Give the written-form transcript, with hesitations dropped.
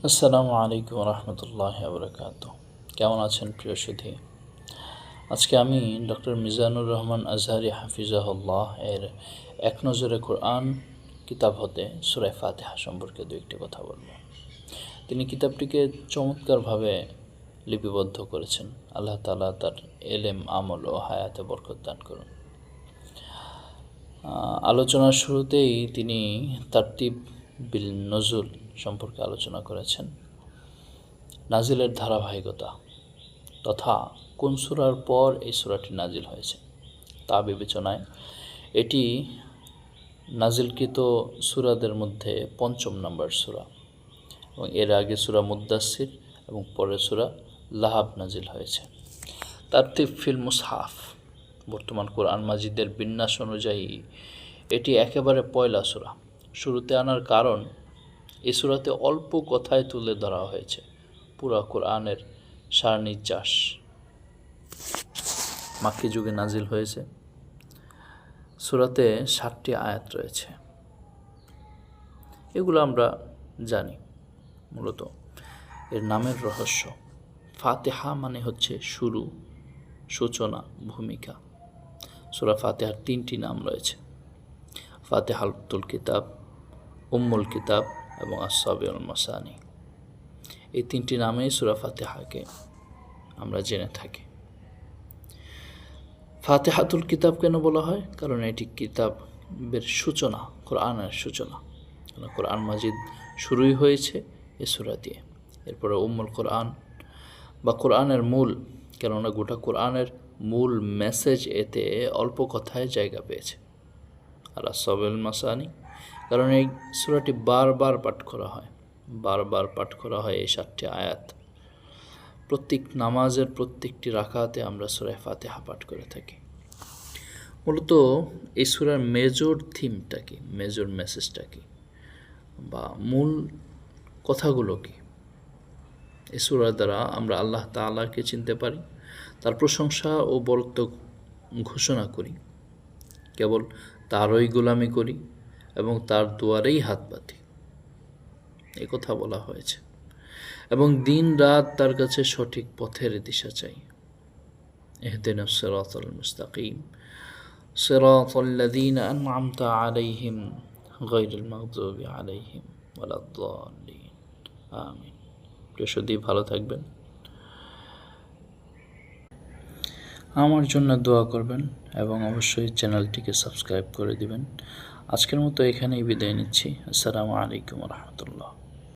আসসালামু আলাইকুম রহমতুল্লাহি বারাকাতুহু। কেমন আছেন প্রিয় সুধী? আজকে আমি ডক্টর মিজানুর রহমান আজহারি হাফিজাহুল্লাহ এর এক নজরে কোরআন কিতাব হতে সূরা ফাতিহা সম্পর্কে দু একটি কথা বলব। তিনি কিতাবটিকে চমৎকারভাবে লিপিবদ্ধ করেছেন। আল্লাহ তাআলা তার এলেম, আমল ও হায়াতে বরকত দান করুন। আলোচনার শুরুতেই তিনি তারতিব বিল নজুল সম্পর্কে আলোচনা করেছেন। নাজিলের ধারাবাহিকতা তথা কোন সূরার পর এই সূরাটি নাজিল হয়েছে তা বিবেচনায় এটি নাজিলকৃত সূরাদের মধ্যে ৫ম নম্বর সূরা এবং এর আগে সূরা মুদ্দাসসির এবং পরের সূরা লাহাব নাজিল হয়েছে। তারতিব ফিল মুসহাফ, বর্তমান কোরআন মাজিদের বিন্যাস অনুযায়ী এটি একেবারে পয়লা সূরা। শুরুতে আনার কারণ, এই সূরাতে অল্প কথায় তুলে ধরা হয়েছে পুরা কোরআনের সারনির্যাস। মাক্কি যুগে নাজিল হয়েছে। সূরাতে ৭টি আয়াত রয়েছে, এগুলো আমরা জানি। মূলত এর নামের রহস্য, ফাতিহা মানে হচ্ছে শুরু, সূচনা, ভূমিকা। সূরা ফাতিহার 3টি নাম রয়েছে: ফাতিহাতুল কিতাব, উম্মুল কিতাব এবং আস-সাবিউল মাসানি। এই 3টি নামেই সূরা ফাতিহাকে আমরা জেনে থাকি। ফাতিহাতুল কিতাব কেন বলা হয়? কারণ এটি কিতাবের সূচনা, কোরআনের সূচনা। কোরআন মাজিদ শুরুই হয়েছে এ সূরা দিয়ে। এরপরে উম্মুল কোরআন বা কোরআনের মূল, কেননা গোটা কোরআনের মূল মেসেজ এতে অল্প কথায় জায়গা পেয়েছে। আর আস-সাবিউল মাসানি, কারণ এই সূরাটি বারবার পাঠ করা হয় এই 7টি আয়াত। প্রত্যেক নামাজের প্রত্যেকটি রাকাতে আমরা সূরা ফাতিহা পাঠ করে থাকি। মূলত এই সূরার মেজর থিমটা কি, মেজর মেসেজটা কি, বা মূল কথাগুলো কি? এই সূরার দ্বারা আমরা আল্লাহ তাআলাকে চিনতে পারি, তার প্রশংসা ও বরত্ব ঘোষণা করি, কেবল তারই গোলামি করি এবং তার দুয়ারেই হাত পাতি, এ কথা বলা হয়েছে। এবং দিন রাত তার কাছে সঠিক পথের দিশা চাই। ইহদিনাস সিরাতাল মুস্তাকিম সিরাতাল্লাযীনা আন'আমতা আলাইহিম গায়রিল মাগযুবি আলাইহিম ওয়ালাদ-দাল্লিন। আমিন। প্রিয় সুধী, ভালো থাকবেন, আমার জন্য দোয়া করবেন এবং অবশ্যই চ্যানেলটিকে সাবস্ক্রাইব করে দিবেন। আজকের মতো এখানেই বিদায় নিচ্ছি। আসসালামু আলাইকুম রহমতুল্লাহ।